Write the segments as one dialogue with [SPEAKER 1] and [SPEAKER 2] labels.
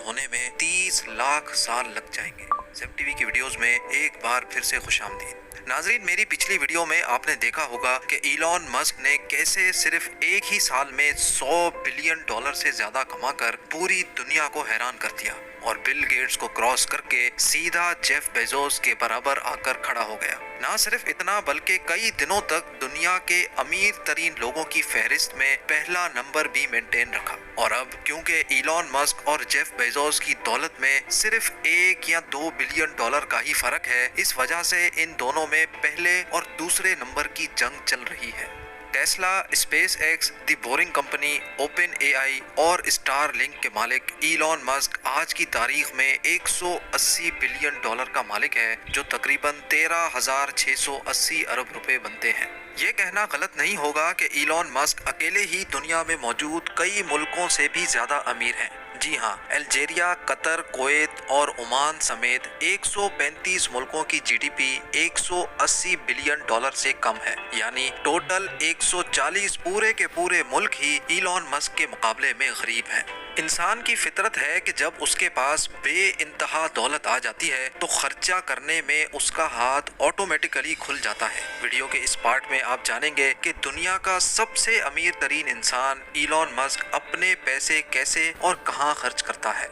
[SPEAKER 1] ہونے میں 30 لاکھ سال لگ جائیں گے۔ زیب ٹی وی کی ویڈیوز میں ایک بار پھر سے خوش آمدید۔ ناظرین، میری پچھلی ویڈیو میں آپ نے دیکھا ہوگا کہ ایلون مسک نے کیسے صرف ایک ہی سال میں $100 بلین سے زیادہ کما کر پوری دنیا کو حیران کر دیا اور بل گیٹس کو کراس کر کے سیدھا جیف بیزوس کے برابر آ کر کھڑا ہو گیا۔ نہ صرف اتنا بلکہ کئی دنوں تک دنیا کے امیر ترین لوگوں کی فہرست میں پہلا نمبر بھی مینٹین رکھا۔ اور اب کیونکہ ایلون مسک اور جیف بیزوس کی دولت میں صرف $1 یا $2 بلین کا ہی فرق ہے، اس وجہ سے ان دونوں میں پہلے اور دوسرے نمبر کی جنگ چل رہی ہے۔ ٹیسلا، اسپیس ایکس، دی بورنگ کمپنی، اوپن اے آئی اور اسٹار لنک کے مالک ایلون مسک آج کی تاریخ میں $180 بلین کا مالک ہے، جو تقریباً 13,680 ارب روپے بنتے ہیں۔ یہ کہنا غلط نہیں ہوگا کہ ایلون مسک اکیلے ہی دنیا میں موجود کئی ملکوں سے بھی زیادہ امیر ہیں۔ جی ہاں، الجیریا، قطر، کویت اور عمان سمیت 135 ملکوں کی جی ڈی پی $180 بلین سے کم ہے، یعنی ٹوٹل 140 پورے کے پورے ملک ہی ایلون مسک کے مقابلے میں غریب ہیں۔ انسان کی فطرت ہے کہ جب اس کے پاس بے انتہا دولت آ جاتی ہے تو خرچہ کرنے میں اس کا ہاتھ آٹومیٹکلی کھل جاتا ہے۔ ویڈیو کے اس پارٹ میں آپ جانیں گے کہ دنیا کا سب سے امیر ترین انسان ایلون مسک اپنے پیسے کیسے اور کہاں خرچ کرتا ہے۔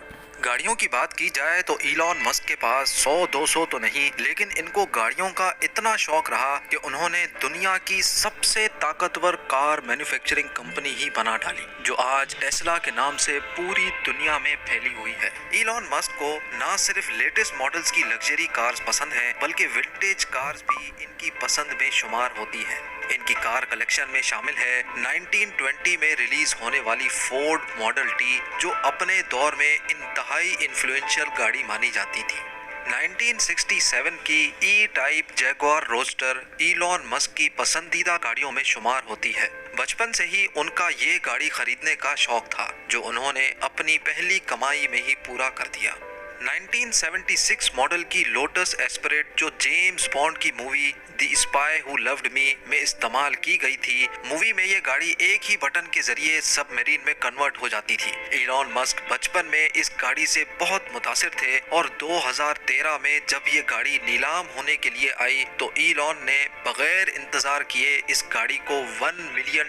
[SPEAKER 1] گاڑیوں کی بات کی جائے تو ایلون مسک کے پاس 100-200 تو نہیں، لیکن ان کو گاڑیوں کا اتنا شوق رہا کہ انہوں نے دنیا کی سب سے طاقتور کار مینوفیکچرنگ کمپنی ہی بنا ڈالی، جو آج ٹیسلا کے نام سے پوری دنیا میں پھیلی ہوئی ہے۔ ایلون مسک کو نہ صرف لیٹسٹ ماڈلز کی لگژری کارز پسند ہیں، بلکہ ونٹیج کارز بھی ان کی پسند میں شمار ہوتی ہیں۔ ان کی کار کلیکشن میں شامل ہے 1920 میں ریلیز ہونے والی فورڈ ماڈل ٹی، جو اپنے دور میں انتہائی انفلوئنشل گاڑی مانی جاتی تھی۔ 1967 کی ای type Jaguar Roadster Elon Musk کی پسندیدہ گاڑیوں میں شمار ہوتی ہے۔ بچپن سے ہی ان کا یہ گاڑی خریدنے کا شوق تھا، جو انہوں نے اپنی پہلی کمائی میں ہی پورا کر دیا۔ 1976 ماڈل کی لوٹس ایسپریٹ، جو جیمز بانڈ کی مووی دی اسپائی ہو لوڈ می میں استعمال کی گئی تھی، مووی میں یہ گاڑی ایک ہی بٹن کے ذریعے سب میرین میں کنورٹ ہو جاتی تھی۔ ایلون مسک بچپن میں اس گاڑی سے بہت متاثر تھے اور 2013 میں جب یہ گاڑی نیلام ہونے کے لیے آئی تو ایلون نے بغیر انتظار کیے اس گاڑی کو $1 ملین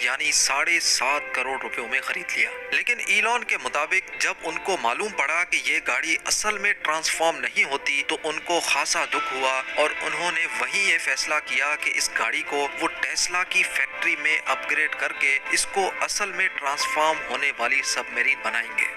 [SPEAKER 1] یعنی 7.5 کروڑ روپیوں میں خرید لیا۔ لیکن ایلون کے مطابق جب ان کو معلوم پڑا کہ یہ گاڑی اصل میں ٹرانسفارم نہیں ہوتی تو ان کو خاصا دکھ ہوا اور انہوں نے وہیں یہ فیصلہ کیا کہ اس گاڑی کو وہ ٹیسلا کی فیکٹری میں اپ گریڈ کر کے اس کو اصل میں ٹرانسفارم ہونے والی سب میرین بنائیں گے۔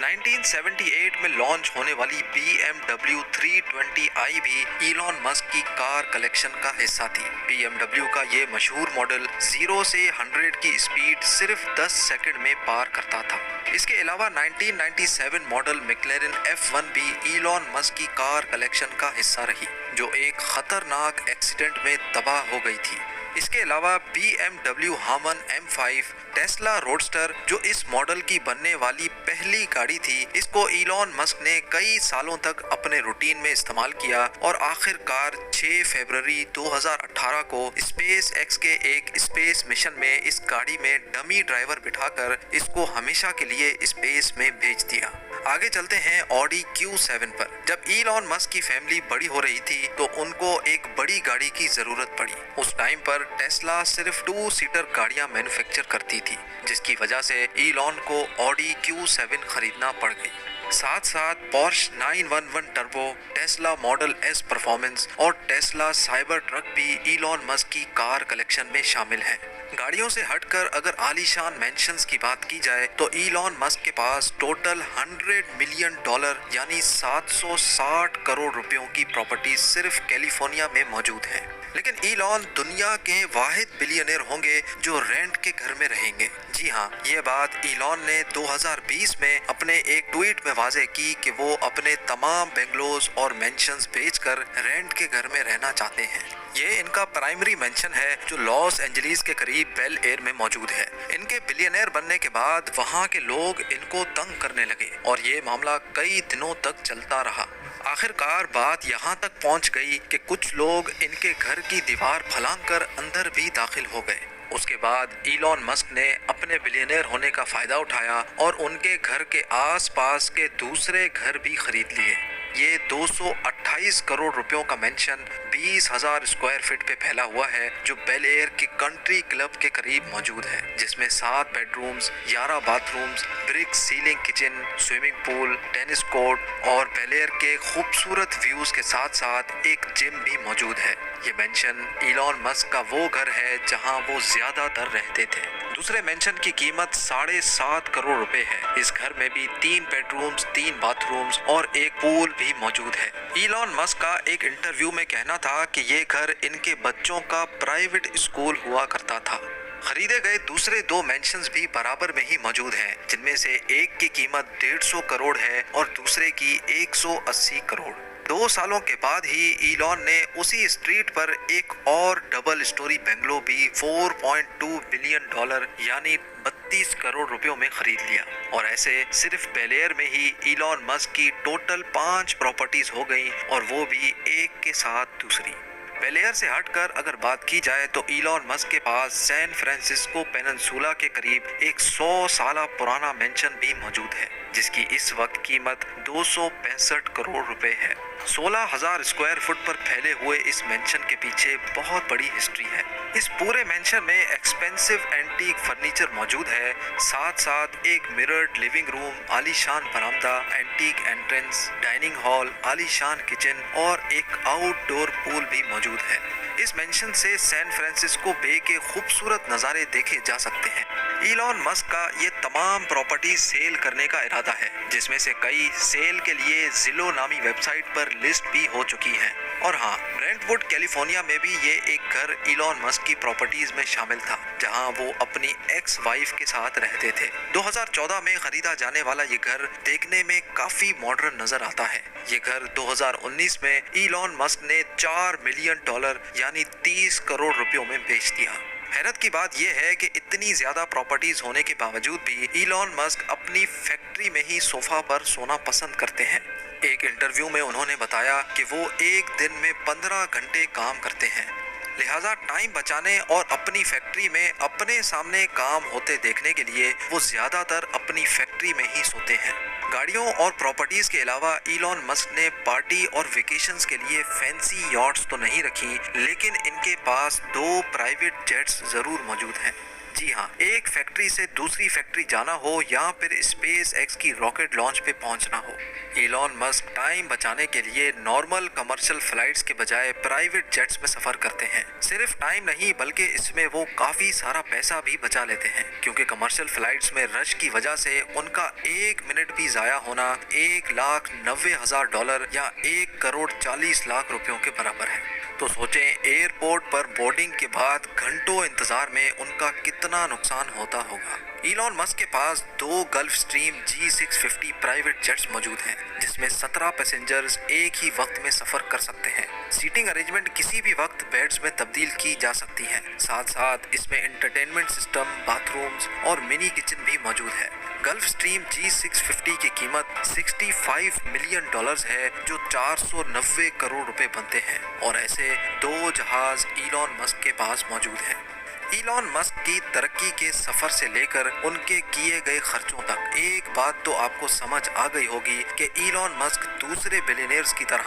[SPEAKER 1] 1978 میں لانچ ہونے والی BMW 320i بھی ایلون مسک کی کار کلیکشن کا حصہ تھی۔ BMW کا یہ مشہور ماڈل 0 سے 100 کی اسپیڈ صرف 10 سیکنڈ میں پار کرتا تھا۔ اس کے علاوہ 1997 ماڈل میکلارن F1 بھی ایلون مسک کی کار کلیکشن کا حصہ رہی، جو ایک خطرناک ایکسیڈنٹ میں تباہ ہو گئی تھی۔ اس کے علاوہ BMW ہامن M5، ٹیسلا روڈسٹر جو اس ماڈل کی بننے والی پہلی گاڑی تھی، اس کو ایلون مسک نے کئی سالوں تک اپنے روٹین میں استعمال کیا اور آخر کار 6 فروری 2018 کو اسپیس ایکس کے ایک اسپیس مشن میں اس گاڑی میں ڈمی ڈرائیور بٹھا کر اس کو ہمیشہ کے لیے اسپیس میں بھیج دیا۔ آگے چلتے ہیں آڈی Q7 پر۔ جب ایلون مسک کی فیملی بڑی ہو رہی تھی تو ان کو ایک بڑی گاڑی کی ضرورت پڑی۔ اس ٹائم پر ٹیسلا صرف 2 سیٹر گاڑیاں مینوفیکچر کرتی تھی، جس کی وجہ سے ایلون کو آڈی Q7 خریدنا پڑ گئی۔ ساتھ ساتھ پورش 911 turbo, Tesla model S performance اور ٹیسلا سائبر ٹرک بھی ایلون مسک کی کار کلیکشن میں شامل ہیں۔ گاڑیوں سے ہٹ کر اگر عالی شان مینشنز کی بات کی جائے تو ایلون مسک کے پاس ٹوٹل $100 ملین یعنی 760 کروڑ روپیوں کی پراپرٹیز صرف کیلیفورنیا میں موجود ہیں۔ لیکن ایلون دنیا کے واحد بلینئر ہوں گے جو رینٹ کے گھر میں رہیں گے۔ جی ہاں، یہ بات ایلون نے 2020 میں اپنے ایک ٹویٹ میں واضح کی کہ وہ اپنے تمام بنگلوز اور مینشنز بیچ کر رینٹ کے گھر میں رہنا چاہتے ہیں۔ یہ ان کا پرائمری مینشن ہے جو لاس اینجلیس کے قریب بیل ایئر میں موجود ہے۔ ان کے بلینئر بننے کے بعد وہاں کے لوگ ان کو تنگ کرنے لگے اور یہ معاملہ کئی دنوں تک چلتا رہا۔ آخر کار بات یہاں تک پہنچ گئی کہ کچھ لوگ ان کے گھر کی دیوار پھلانگ کر اندر بھی داخل ہو گئے اس کے بعد ایلون مسک نے اپنے بلینئر ہونے کا فائدہ اٹھایا اور ان کے گھر کے آس پاس کے دوسرے گھر بھی خرید لیے۔ یہ 228 کروڑ روپیوں کا مینشن 20,000 اسکوائر فٹ پہ پھیلا ہوا ہے جو بیل ایئر کے کنٹری کلب کے قریب موجود ہے، جس میں 7 bedrooms, 11 bathrooms, brick ceiling kitchen, swimming pool, tennis court اور بیل ایئر کے خوبصورت ویوز کے ساتھ ساتھ ایک جم بھی موجود ہے۔ یہ مینشن ایلون مسک کا وہ گھر ہے جہاں وہ زیادہ تر رہتے تھے۔ دوسرے مینشن کی قیمت 7.5 کروڑ روپے ہے۔ اس گھر میں بھی 3 بیڈ رومز، 3 باتھ رومز اور ایک پول بھی موجود ہے۔ ایلون مسک کا ایک انٹرویو میں کہنا تھا کہ یہ گھر ان کے بچوں کا پرائیویٹ اسکول ہوا کرتا تھا۔ خریدے گئے دوسرے 2 مینشنز بھی برابر میں ہی موجود ہیں، جن میں سے ایک کی قیمت 150 کروڑ ہے اور دوسرے کی 180 کروڑ۔ 2 سالوں کے بعد ہی ایلون نے اسی اسٹریٹ پر ایک اور ڈبل اسٹوری بنگلو بھی 4.2 بلین ڈالر یعنی 32 کروڑ روپیوں میں خرید لیا۔ اور ایسے صرف بیل ایئر میں ہی ایلون مسک کی ٹوٹل 5 پراپرٹیز ہو گئیں اور وہ بھی ایک کے ساتھ دوسری۔ بیل ایئر سے ہٹ کر اگر بات کی جائے تو ایلون مسک کے پاس سین فرانسسکو پیننسولا کے قریب ایک 100 سالہ پرانا مینشن بھی موجود ہے، جس کی اس وقت قیمت 265 کروڑ روپے ہے۔ 16,000 اسکوائر فٹ پر پھیلے ہوئے اس مینشن کے پیچھے بہت بڑی ہسٹری ہے۔ اس پورے مینشن میں ایکسپینسو اینٹیک فرنیچر موجود ہے، ساتھ ساتھ ایک مررڈ لیونگ روم، عالی شان برآمدہ، اینٹیک انٹرنس، ڈائننگ ہال، عالی شان کچن اور ایک آؤٹ ڈور پول بھی موجود ہے۔ اس مینشن سے سین فرانسسکو بے کے خوبصورت نظارے دیکھے جا سکتے ہیں۔ ایلون مسک کا یہ تمام پراپرٹی سیل کرنے کا ارادہ ہے، جس میں سے کئی سیل کے لیے زلو نامی ویب سائٹ پر لسٹ بھی ہو چکی ہیں۔ اور ہاں، برینٹ ووڈ کیلیفورنیا میں بھی یہ ایک گھر ایلون مسک کی پراپرٹیز میں شامل تھا، جہاں وہ اپنی ایکس وائف کے ساتھ رہتے تھے۔ 2014 میں خریدا جانے والا یہ گھر دیکھنے میں کافی ماڈرن نظر آتا ہے۔ یہ گھر 2019 میں ایلون مسک نے 4 ملین ڈالر یعنی 30 کروڑ روپیوں میں بیچ دیا۔ حیرت کی بات یہ ہے کہ اتنی زیادہ پراپرٹیز ہونے کے باوجود بھی ایلون مسک اپنی فیکٹری میں ہی صوفہ پر سونا پسند کرتے ہیں۔ ایک انٹرویو میں انہوں نے بتایا کہ وہ ایک دن میں 15 گھنٹے کام کرتے ہیں، لہٰذا ٹائم بچانے اور اپنی فیکٹری میں اپنے سامنے کام ہوتے دیکھنے کے لیے وہ زیادہ تر اپنی فیکٹری میں ہی سوتے ہیں۔ گاڑیوں اور پراپرٹیز کے علاوہ ایلون مسک نے پارٹی اور ویکیشنز کے لیے فینسی یاٹس تو نہیں رکھی، لیکن ان کے پاس 2 پرائیویٹ جیٹس ضرور موجود ہیں۔ جی ہاں، ایک فیکٹری سے دوسری فیکٹری جانا ہو یا پھر اسپیس ایکس کی راکٹ لانچ پہ پہنچنا ہو، ایلون مسک ٹائم بچانے کے لیے نارمل کمرشل فلائٹس کے بجائے پرائیویٹ جیٹس میں سفر کرتے ہیں۔ صرف ٹائم نہیں بلکہ اس میں وہ کافی سارا پیسہ بھی بچا لیتے ہیں، کیونکہ کمرشل فلائٹس میں رش کی وجہ سے ان کا 1 منٹ بھی ضائع ہونا 1,90,000 ڈالر یا 1,40,00,000 روپیوں کے برابر ہے۔ تو سوچیں ایئرپورٹ پر بورڈنگ کے بعد گھنٹوں انتظار میں ان کا کتنا نقصان ہوتا ہوگا۔ ایلون مسک کے پاس 2 golf stream G650 private jets موجود ہیں، جس میں 17 پیسنجرز ایک ہی وقت میں سفر کر سکتے ہیں۔ سیٹنگ ارینجمنٹ کسی بھی وقت بیڈز میں تبدیل کی جا سکتی ہیں، ساتھ ساتھ اس میں انٹرٹینمنٹ سسٹم، باتھ رومز اور منی کچن بھی موجود ہے۔ گلف سٹریم G650 کی قیمت 65 ملین ڈالرز ہے، جو 490 کروڑ روپے بنتے ہیں، اور ایسے 2 جہاز ایلون مسک کے پاس موجود ہیں۔ ایلون مسک کی ترقی کے سفر سے لے کر ان کے کیے گئے خرچوں تک ایک بات تو آپ کو سمجھ آ گئی ہوگی کہ ایلون مسک دوسرے بلینئرز کی طرح